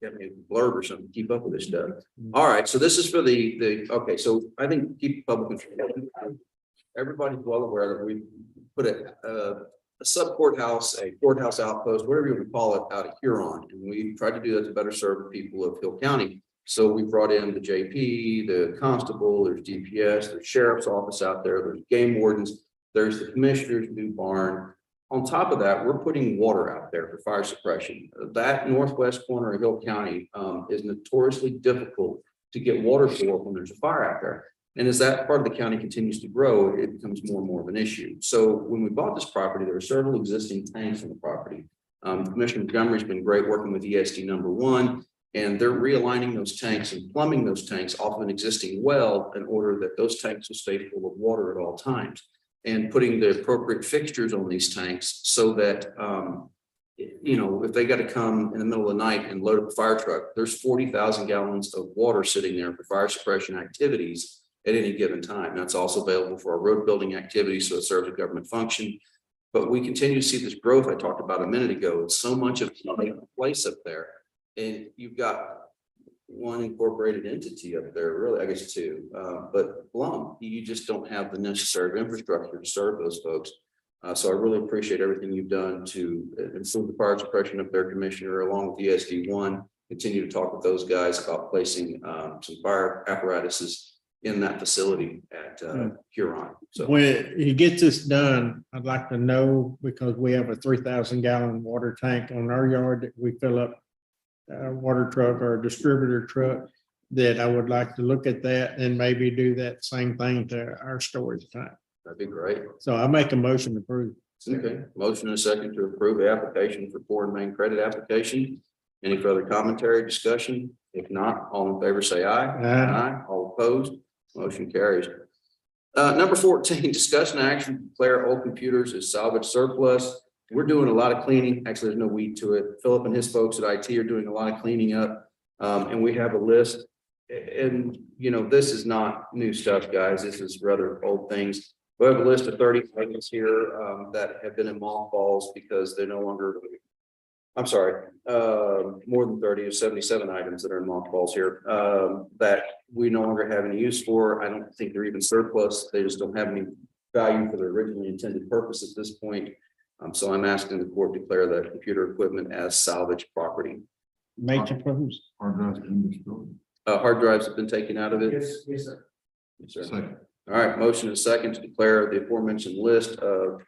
Get me a blurb or something, to keep up with this stuff. All right, so this is for okay, so I think keep public. Everybody's well aware that we put a sub courthouse, a courthouse outpost, whatever you would call it, out of Huron. And we tried to do that to better serve the people of Hill County. So we brought in the JP, the constable, there's DPS, there's sheriff's office out there, there's game wardens, there's the commissioner's new barn. On top of that, we're putting water out there for fire suppression. That northwest corner of Hill County is notoriously difficult to get water for when there's a fire out there. And as that part of the county continues to grow, it becomes more and more of an issue. So when we bought this property, there were several existing tanks on the property. Commissioner Montgomery's been great working with ESD #1, and they're realigning those tanks and plumbing those tanks off of an existing well in order that those tanks will stay full of water at all times. And putting the appropriate fixtures on these tanks so that, if they got to come in the middle of the night and load up a fire truck, there's 40,000 gallons of water sitting there for fire suppression activities at any given time. That's also available for our road building activities, so it serves a government function. But we continue to see this growth I talked about a minute ago. It's so much of a place up there. And you've got one incorporated entity up there, really, I guess two, but Blum, you just don't have the necessary infrastructure to serve those folks. So I really appreciate everything you've done to improve the fire suppression up there, Commissioner, along with ESD1. Continue to talk with those guys about placing some fire apparatuses in that facility at Huron. So When you get this done, I'd like to know, because we have a 3,000 gallon water tank on our yard that we fill up a water truck or a distributor truck, that I would like to look at that and maybe do that same thing to our storage tank. that'd be great. So I make a motion to approve. Okay, motion and a second to approve the application for Core and Main credit application. Any further commentary, discussion? If not, all in favor, say aye. Aye. All opposed, motion carries. Number 14, discussion action, to declare old computers as salvage surplus. We're doing a lot of cleaning. Actually, there's no weed to it. Philip and his folks at IT are doing a lot of cleaning up. And we have a list. And, this is not new stuff, guys. This is rather old things. We have a list of 30 items here that have been in mothballs because they're no longer, I'm sorry, more than 30 or 77 items that are in mothballs here that we no longer have any use for. I don't think they're even surplus. They just don't have any value for their originally intended purpose at this point. So I'm asking the court to declare the computer equipment as salvage property. Make the proposal. Hard drives have been taken out of it. Yes, sir. Yes, sir. All right, motion and second to declare the aforementioned list of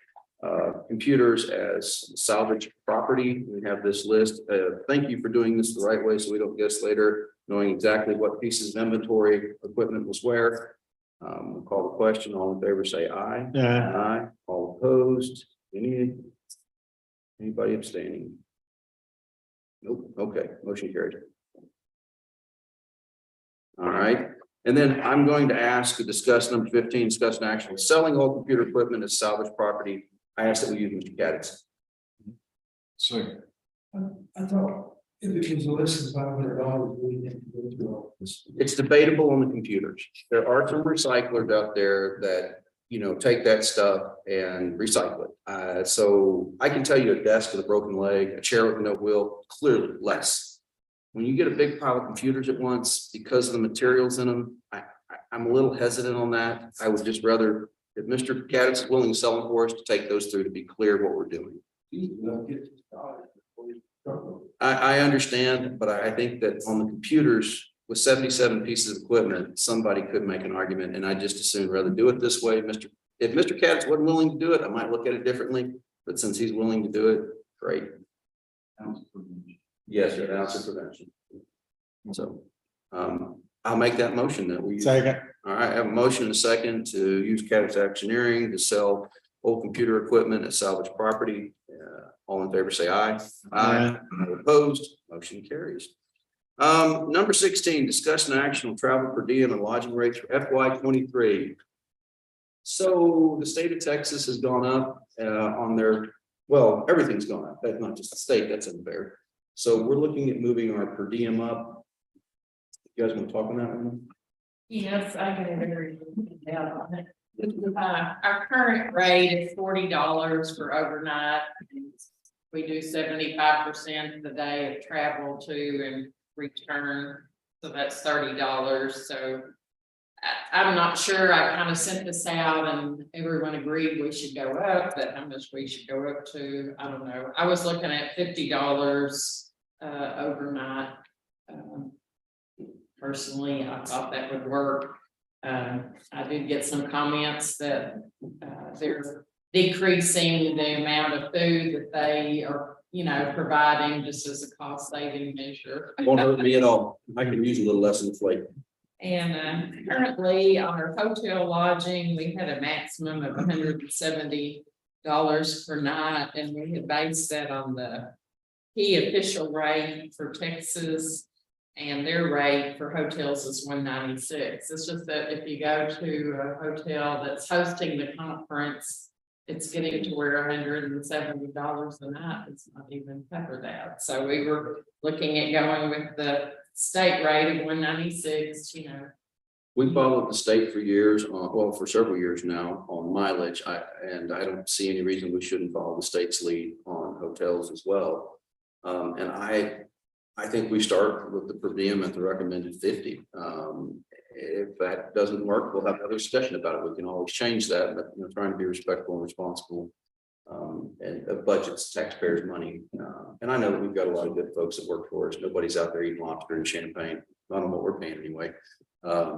computers as salvage property. We have this list. Thank you for doing this the right way so we don't guess later, knowing exactly what pieces of inventory equipment was where. We'll call the question. All in favor, say aye. Aye. All opposed? Anybody abstaining? Nope. Okay, motion carried. All right, and then I'm going to ask to discuss number 15, discuss an action selling all computer equipment as salvage property. I ask that we use Mr. Gaddis. Second. I thought if it was a list of $500, we didn't have to go through all this. It's debatable on the computers. There are some recyclers out there that, take that stuff and recycle it. So I can tell you a desk with a broken leg, a chair with no wheel, clearly less. When you get a big pile of computers at once, because of the materials in them, I'm a little hesitant on that. I would just rather, if Mr. Gaddis is willing to sell them for us, to take those through to be clear what we're doing. I understand, but I think that on the computers with 77 pieces of equipment, somebody could make an argument, and I just as soon rather do it this way. If Mr. Gaddis wasn't willing to do it, I might look at it differently, but since he's willing to do it, great. Yes, sir, ounce of prevention. So, I'll make that motion that we. Second. All right, I have a motion and a second to use Gaddis Auctioneering to sell old computer equipment as salvage property. All in favor, say aye. Aye. All opposed, motion carries. Number 16, discussion and action on travel per diem and lodging rates for FY23. So the state of Texas has gone up on their, well, everything's gone up. That's not just the state, that's unfair. So we're looking at moving our per diem up. You guys want to talk on that one? Yes, I can agree down on it. Our current rate is $40 for overnight. We do 75% of the day of travel to and return, so that's $30. So I'm not sure, I kind of sent this out and everyone agreed we should go up, but how much we should go up to, I don't know. I was looking at $50 overnight. Personally, I thought that would work. I did get some comments that they're decreasing the amount of food that they are, providing just as a cost saving measure. Won't hurt me at all. I can use a little less than plate. And currently on our hotel lodging, we had a maximum of $170 per night, and we had based that on the key official rate for Texas. And their rate for hotels is $196. It's just that if you go to a hotel that's hosting the conference, it's getting to where $170 a night. It's not even cover that. So we were looking at going with the state rate of $196, We followed the state for years, for several years now on mileage. And I don't see any reason we shouldn't follow the state's lead on hotels as well. And I think we start with the per diem at the recommended 50. If that doesn't work, we'll have another discussion about it. We can always change that, but trying to be respectful and responsible. And budgets, taxpayers' money. And I know that we've got a lot of good folks that work for us. Nobody's out there eating lobster and champagne, not on what we're paying anyway.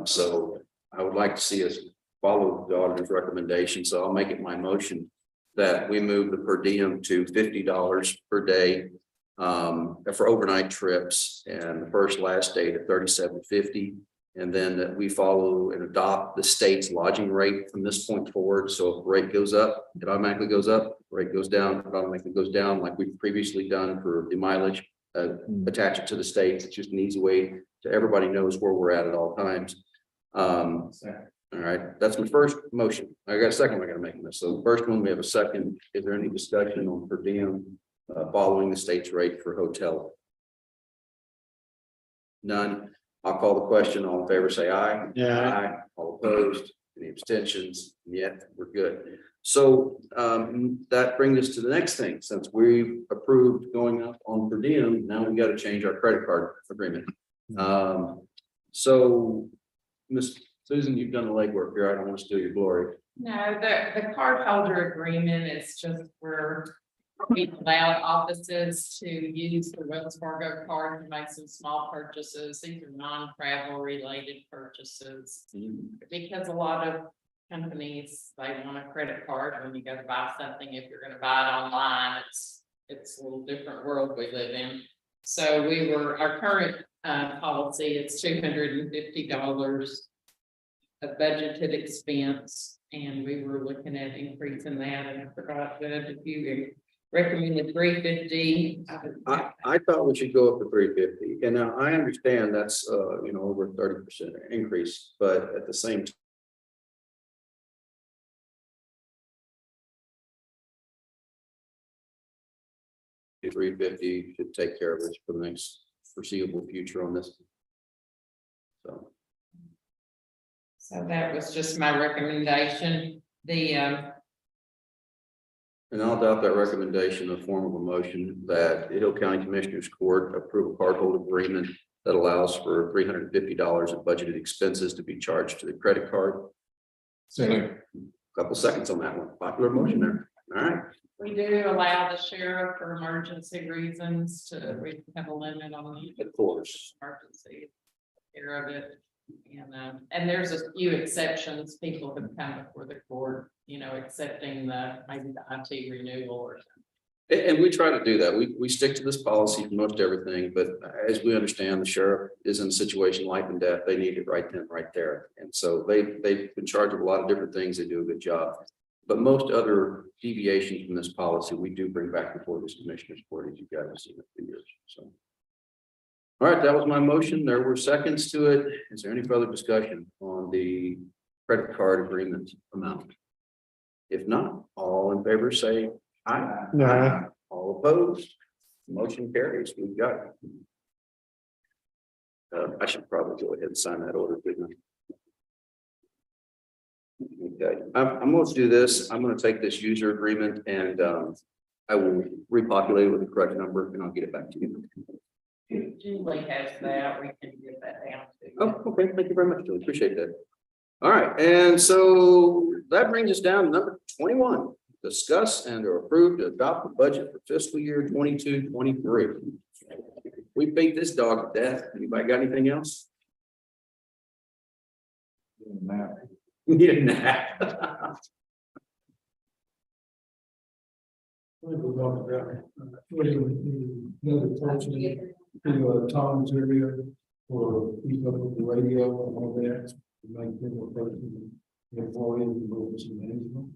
So I would like to see us follow the auditor's recommendation. So I'll make it my motion that we move the per diem to $50 per day for overnight trips, and the first last date at $37.50. And then that we follow and adopt the state's lodging rate from this point forward. So if rate goes up, it automatically goes up. Rate goes down, it automatically goes down, like we've previously done for the mileage. Attach it to the states. It's just an easy way to everybody knows where we're at all times. All right, that's my first motion. I got a second. I got to make this. So the first one, we have a second. Is there any discussion on per diem following the state's rate for hotel? None. I'll call the question. All in favor, say aye. Yeah. Aye. All opposed, any abstentions? Yet we're good. So that brings us to the next thing. Since we approved going up on per diem, now we got to change our credit card agreement. So Miss Susan, you've done the legwork here. I don't want to steal your glory. No, the card holder agreement is just where we allow offices to use the Wells Fargo card to make some small purchases. These are non-travel related purchases. Because a lot of companies, they want a credit card when you go to buy something. If you're going to buy it online, it's a little different world we live in. So our current policy is $250 of budgeted expense, and we were looking at increasing that, and I forgot if you recommended $350. I thought we should go up to $350, and now I understand that's over 30% increase, but at the same time, $350 should take care of us for the next foreseeable future on this. So that was just my recommendation. And I'll adopt that recommendation in the form of a motion that the Hill County Commissioners Court approve a cardholder agreement that allows for $350 of budgeted expenses to be charged to the credit card. Couple seconds on that one. Popular motion there. All right. We do allow the sheriff for emergency reasons we have a limit on the Of course. emergency care of it. And there's a few exceptions. People have come before the court, accepting maybe the IT renewal or something. And we try to do that. We stick to this policy for most everything, but as we understand, the sheriff is in a situation life and death. They need it right then, right there. And so they've been charged with a lot of different things. They do a good job. But most other deviations from this policy, we do bring back before this commissioner's court, as you guys have seen it for years. So. All right, that was my motion. There were seconds to it. Is there any further discussion on the credit card agreement amount? If not, all in favor say aye. Aye. All opposed, motion carries. We've got I should probably go ahead and sign that order, shouldn't I? Okay, I'm going to do this. I'm going to take this user agreement and I will repopulate it with the correct number and I'll get it back to you. Julie has that, we can get that down to. Oh, okay, thank you very much, Julie, appreciate that. All right, and so that brings us down to number 21. Discuss and or approve to adopt the budget for fiscal year 22-23. We beat this dog to death. Anybody got anything else? Need a nap. Another person to Tom's area for keep up with the radio and all that, to make them a person, employee, and focus on management.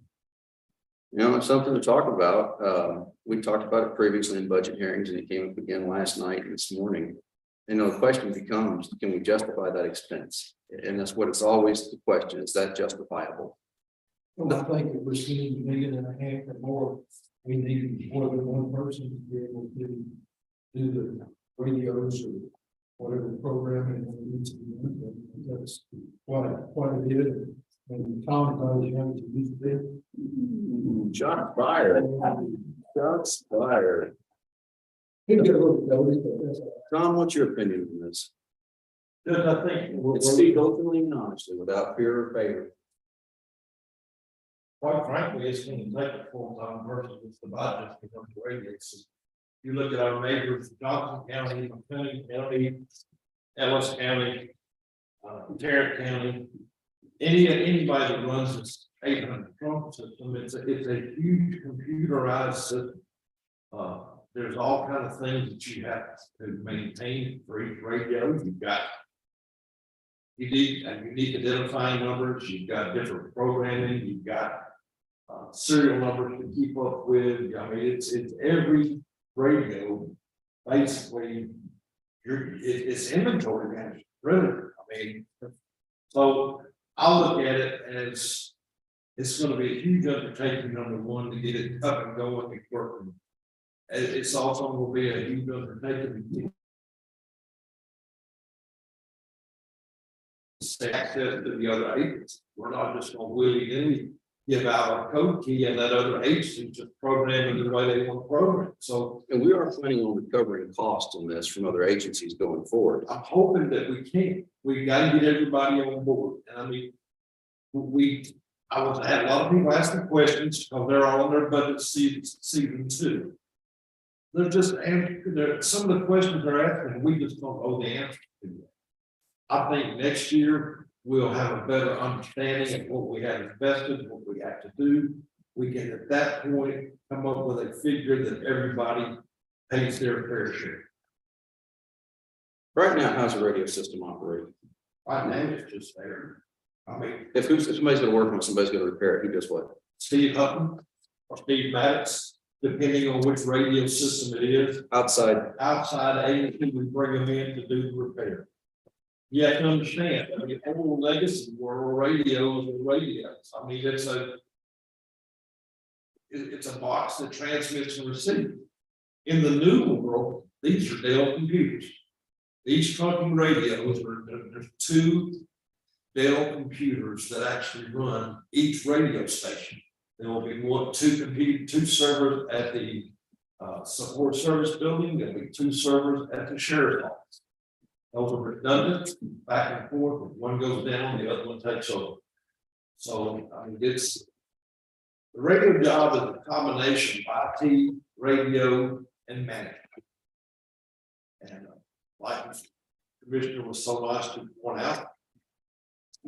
You know, it's something to talk about. We talked about it previously in budget hearings and it came up again last night and this morning. You know, the question becomes, can we justify that expense? And that's what it's always the question, is that justifiable? Well, I think if we're spending $1.5 million or more, we need more than one person to be able to do the radios or whatever programming that needs to be done. That's quite a bit. And Tom knows how to use it. Shots fired. Shots fired. He'll get a little notice, but that's all. Tom, what's your opinion on this? Just, I think. It's speak openly and honestly without fear or favor. Quite frankly, it's going to take a full-time person with the budget to become radios. You look at our neighbors, Johnson County, McLean County, Ellis County, Tarrant County. Anybody that runs this 800 trunk system, it's a huge computerized system. There's all kinds of things that you have to maintain for each radio. You've got unique identifying numbers, you've got different programming, you've got serial numbers to keep up with. I mean, it's every radio basically. It's inventory management, really. I mean, so I look at it as it's going to be a huge undertaking, number one, to get it up and going and working. It's also going to be a huge undertaking to access to the other agencies. We're not just going to willy-nilly give out our code key and let other agencies just program it the way they want to program. So, And we are planning on recovering costs on this from other agencies going forward. I'm hoping that we can. We got to get everybody on board. And I mean, I had a lot of people asking questions because they're all on their budget season too. They're just some of the questions they're asking, we just don't know the answer to. I think next year we'll have a better understanding of what we have invested, what we have to do. We can at that point come up with a figure that everybody pays their fair share. Right now, how's the radio system operating? Right now, it's just there. I mean, If somebody's gonna work on it, somebody's gonna repair it, who does what? Steve Hutton or Steve Maddox, depending on which radio system it is, Outside, outside agency, we bring them in to do the repair. You have to understand, I mean, old legacy world radios and radios, I mean, it's a box that transmits and receives. In the new world, these are Dell computers. These trucking radios there's two Dell computers that actually run each radio station. There will be two servers at the support service building. There'll be two servers at the sheriff's office. Those are redundant, back and forth. If one goes down, the other one takes over. So I mean, the radio job is a combination of IT, radio, and management. And like the commissioner was so nice to point out,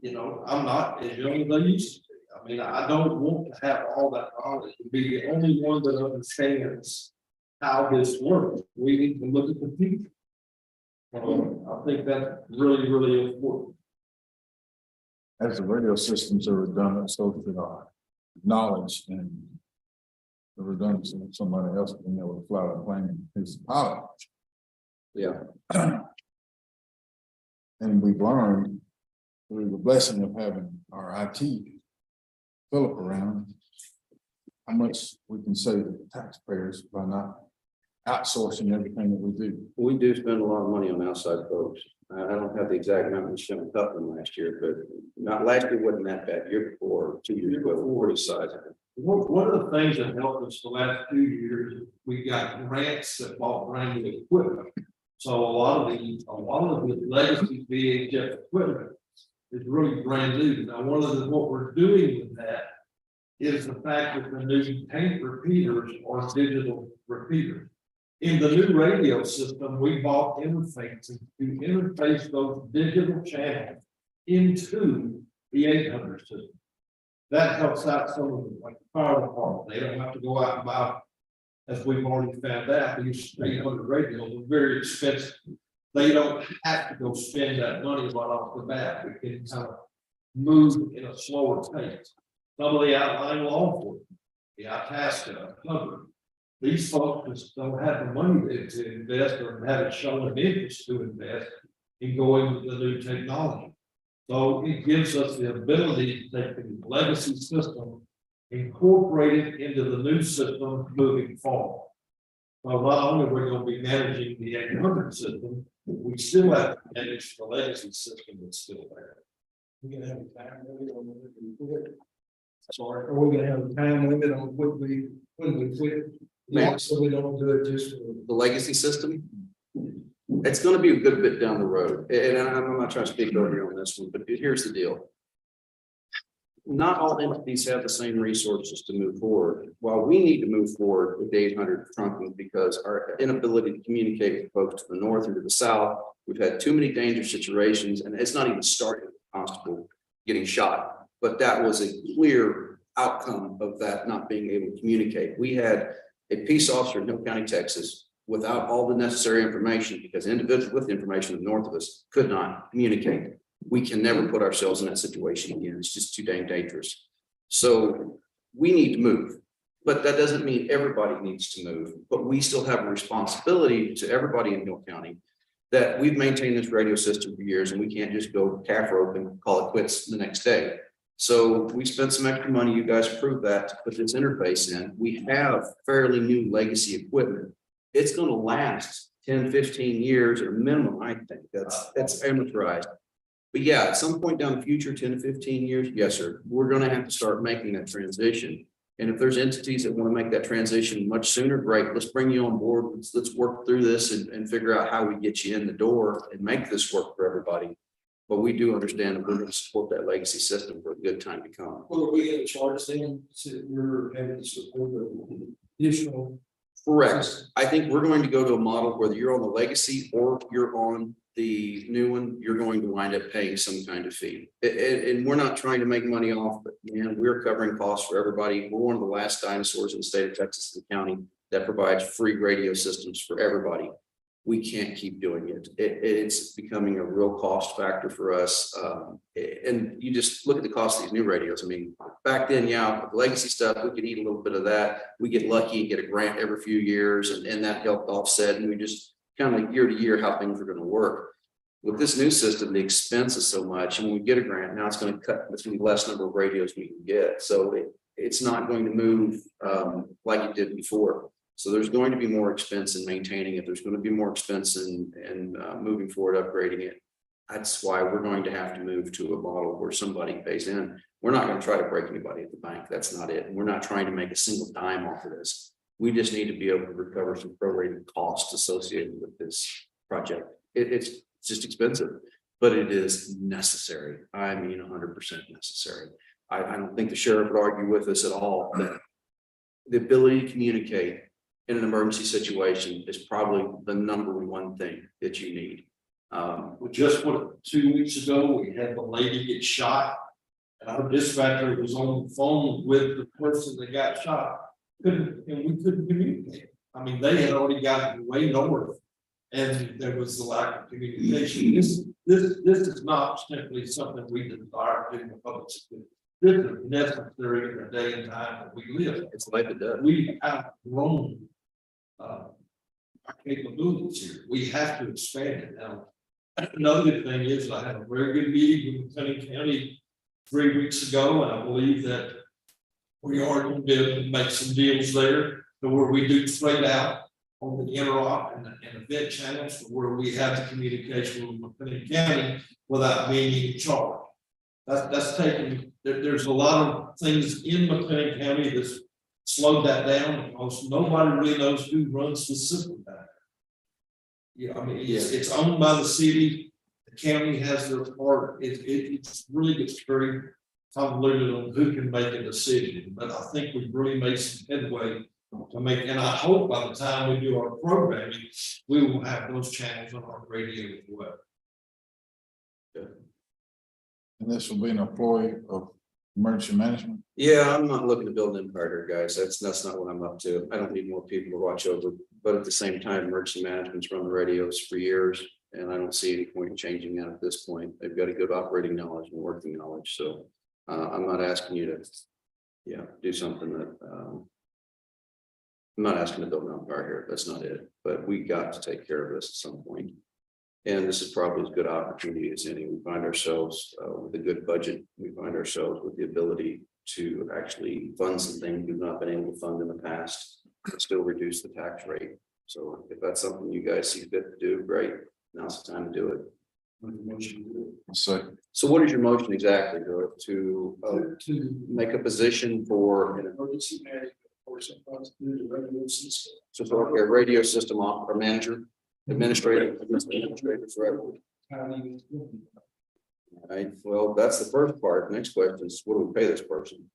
you know, I'm not as young as I used to be. I mean, I don't want to have all that knowledge to be the only one that understands how this works. We need to look at the future. I think that's really, really important. As the radio systems are redundant, so should our knowledge and the redundancy of somebody else being able to fly a plane is pilot. yeah, And we've learned through the blessing of having our IT Philip around, how much we can save the taxpayers by not outsourcing everything that we do. We do spend a lot of money on outside folks. I don't have the exact amount we spent on Putnam last year, but not last year wasn't that bad. Year before, 2 years ago, pretty sizable. One of the things that helped us the last 2 years, we got grants that bought brand new equipment. So a lot of the legacy VHF equipment is really brand new. Now, what we're doing with that is the fact that the new tank repeaters are digital repeaters. In the new radio system, we bought interfaces to interface those digital channels into the 800 system. That helps out some of them, like the fire department. They don't have to go out and buy, as we've already found out, these 800 radios are very expensive. They don't have to go spend that money right off the bat. We can kind of move in a slower pace. Some of the outlying law enforcement, the Itasca, Hubbard, these folks just don't have the money to invest or haven't shown an interest to invest in going with the new technology. So it gives us the ability to take the legacy system, incorporate it into the new system moving forward. So not only we're going to be managing the 800 system, we still have to manage the legacy system that's still there. We're gonna have a time limit on when we quit. Sorry, are we gonna have a time limit on when we quit? Yeah, so we don't do it just for. The legacy system, it's gonna be a good bit down the road, and I'm not trying to speak over you on this one, but here's the deal. Not all entities have the same resources to move forward. While we need to move forward with the 800 trunking because our inability to communicate with folks to the north and to the south, we've had too many dangerous situations, and it's not even started with the constable getting shot. But that was a clear outcome of that not being able to communicate. We had a peace officer in Hill County, Texas, without all the necessary information, because individuals with information north of us could not communicate. We can never put ourselves in that situation again. It's just too dang dangerous. So we need to move, but that doesn't mean everybody needs to move. But we still have a responsibility to everybody in Hill County that we've maintained this radio system for years, and we can't just go calf rope and call it quits the next day. So we spent some extra money. You guys approved that to put this interface in. We have fairly new legacy equipment. It's going to last 10, 15 years at a minimum. I think that's amortized. But yeah, at some point down the future, 10 to 15 years, yes, sir, we're going to have to start making that transition. And if there's entities that want to make that transition much sooner, great. Let's bring you on board. Let's work through this and figure out how we get you in the door and make this work for everybody. But we do understand that we're going to support that legacy system for a good time to come. Well, are we going to charge them to, we're having to support the additional? Correct. I think we're going to go to a model whether you're on the legacy or you're on the new one, you're going to wind up paying some kind of fee. And we're not trying to make money off, but man, we're covering costs for everybody. We're one of the last dinosaurs in the state of Texas and the county that provides free radio systems for everybody. We can't keep doing it. It's becoming a real cost factor for us. And you just look at the cost of these new radios. I mean, back then, yeah, with legacy stuff, we could eat a little bit of that. We get lucky and get a grant every few years, and that helped offset. And we just kind of like year to year how things are going to work. With this new system, the expense is so much, and when we get a grant, now it's going to cut between the less number of radios we can get. So it's not going to move like it did before. So there's going to be more expense in maintaining it. There's going to be more expense in moving forward, upgrading it. That's why we're going to have to move to a model where somebody pays in. We're not going to try to break anybody at the bank. That's not it. We're not trying to make a single dime off of this. We just need to be able to recover some prorated costs associated with this project. It's just expensive, but it is necessary. I mean, 100% necessary. I don't think the sheriff would argue with us at all that the ability to communicate in an emergency situation is probably the number one thing that you need. Just 2 weeks ago, we had the lady get shot, and our dispatcher was on the phone with the person that got shot. And we couldn't communicate. I mean, they had already gotten way north, and there was a lack of communication. This is not simply something we desire to do in the public sector. This is necessary in the day and time that we live. It's like it does. We have grown our capabilities here. We have to expand it now. Another good thing is I had a very good meeting with McLean County 3 weeks ago, and I believe that we are going to be able to make some deals there to where we do trade out on the interop and event channels where we have the communication with McLean County without being any charge. That's taken, there's a lot of things in McLean County that's slowed that down because nobody really knows who runs the system down there. Yeah, I mean, it's owned by the city, the county has their part, it's really gets very convoluted on who can make a decision, but I think we've really made some headway to make, and I hope by the time we do our programming, we will have those channels on our radio as well. And this will be an employee of emergency management. Yeah, I'm not looking to build an empire here, guys. That's not what I'm up to. I don't need more people to watch over. But at the same time, emergency management's run the radios for years, and I don't see any point in changing that at this point. They've got a good operating knowledge and working knowledge, so I'm not asking you to, do something that I'm not asking to build an empire here. That's not it. But we got to take care of this at some point. And this is probably as good opportunity as any. We find ourselves with a good budget. We find ourselves with the ability to actually fund some things we've not been able to fund in the past, and still reduce the tax rate. So if that's something you guys see fit to do, great. Now's the time to do it. So what is your motion exactly? To make a position for an Emergency management for some funds through the radio system. so a radio system or manager, administrator, forever. County. Right, well, that's the first part. Next question is, what do we pay this person?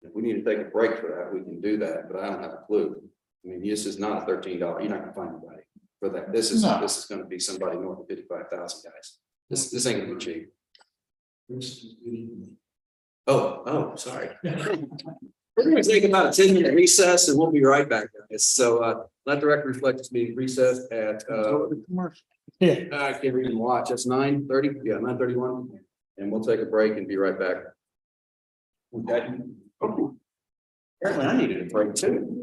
If we need to take a break for that, we can do that, but I don't have a clue. I mean, this is not a $13, you're not gonna find anybody for that. This is gonna be somebody north of 55,000 guys. This ain't gonna be cheap. Oh, sorry. We're gonna take about a 10-minute recess and we'll be right back, guys. So let the record reflect this meeting recessed at I can't even watch. That's 9:30. Yeah, 9:31. And we'll take a break and be right back. Okay. Apparently I needed a break too.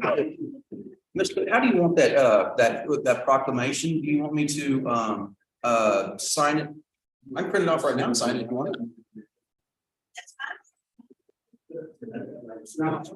Mr. How do you want that proclamation? Do you want me to sign it? I can print it off right now and sign it if you want. It's not.